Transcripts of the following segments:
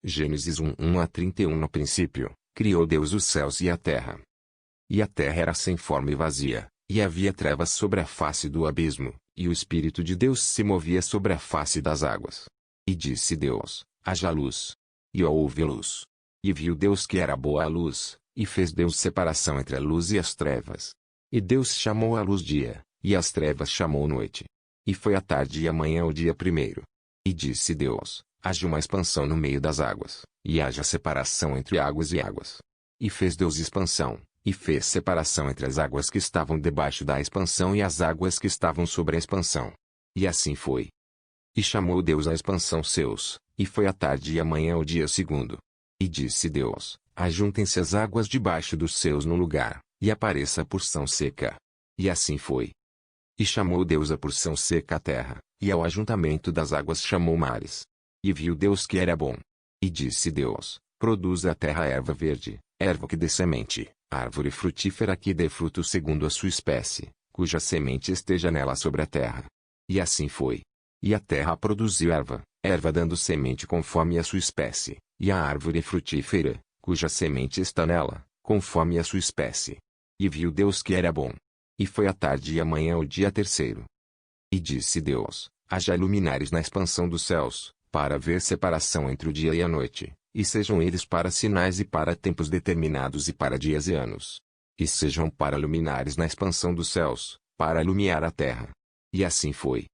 Gênesis 1:1-31. No princípio, criou Deus os céus e a terra. E a terra era sem forma e vazia, e havia trevas sobre a face do abismo, e o Espírito de Deus se movia sobre a face das águas. E disse Deus: haja luz. E houve luz. E viu Deus que era boa a luz, e fez Deus separação entre a luz e as trevas. E Deus chamou a luz dia, e as trevas chamou noite. E foi a tarde e a manhã o dia primeiro. E disse Deus: haja uma expansão no meio das águas, e haja separação entre águas e águas. E fez Deus expansão, e fez separação entre as águas que estavam debaixo da expansão e as águas que estavam sobre a expansão. E assim foi. E chamou Deus a expansão seus, e foi a tarde e a manhã o dia segundo. E disse Deus: ajuntem-se as águas debaixo dos seus no lugar, e apareça a porção seca. E assim foi. E chamou Deus a porção seca a terra, e ao ajuntamento das águas chamou mares. E viu Deus que era bom. E disse Deus: produza a terra erva verde, erva que dê semente, árvore frutífera que dê fruto segundo a sua espécie, cuja semente esteja nela sobre a terra. E assim foi. E a terra produziu erva, erva dando semente conforme a sua espécie, e a árvore frutífera, cuja semente está nela, conforme a sua espécie. E viu Deus que era bom. E foi a tarde e a manhã o dia terceiro. E disse Deus: haja luminares na expansão dos céus, para haver separação entre o dia e a noite, e sejam eles para sinais e para tempos determinados e para dias e anos. E sejam para luminares na expansão dos céus, para iluminar a terra. E assim foi.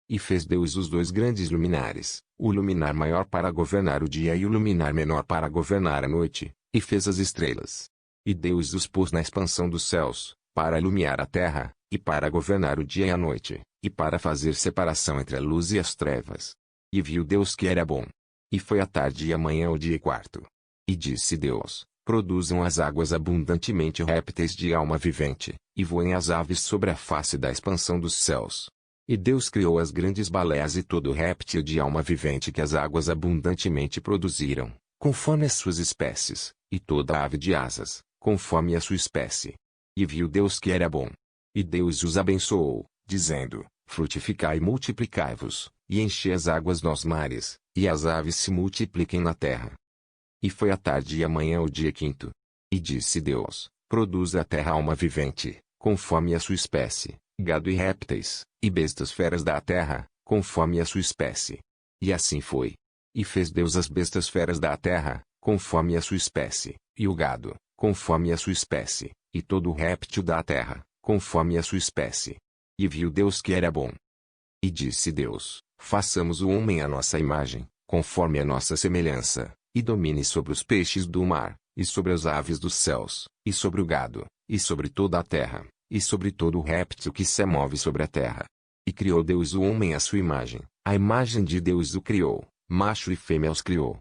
E fez Deus os dois grandes luminares, o luminar maior para governar o dia e o luminar menor para governar a noite, e fez as estrelas. E Deus os pôs na expansão dos céus, para iluminar a terra, e para governar o dia e a noite, e para fazer separação entre a luz e as trevas. E viu Deus que era bom. E foi a tarde e a manhã o dia quarto. E disse Deus: produzam as águas abundantemente répteis de alma vivente, e voem as aves sobre a face da expansão dos céus. E Deus criou as grandes baleias e todo réptil de alma vivente que as águas abundantemente produziram, conforme as suas espécies, e toda ave de asas, conforme a sua espécie. E viu Deus que era bom. E Deus os abençoou, dizendo: frutificai e multiplicai-vos, e enchei as águas nos mares, e as aves se multipliquem na terra. E foi a tarde e a manhã o dia quinto. E disse Deus: produza a terra alma vivente, conforme a sua espécie, gado e répteis, e bestas feras da terra, conforme a sua espécie. E assim foi. E fez Deus as bestas feras da terra, conforme a sua espécie, e o gado, conforme a sua espécie, e todo o réptil da terra, conforme a sua espécie. E viu Deus que era bom. E disse Deus: façamos o homem à nossa imagem, conforme a nossa semelhança, e domine sobre os peixes do mar, e sobre as aves dos céus, e sobre o gado, e sobre toda a terra, e sobre todo o réptil que se move sobre a terra. E criou Deus o homem à sua imagem, a imagem de Deus o criou, macho e fêmea os criou.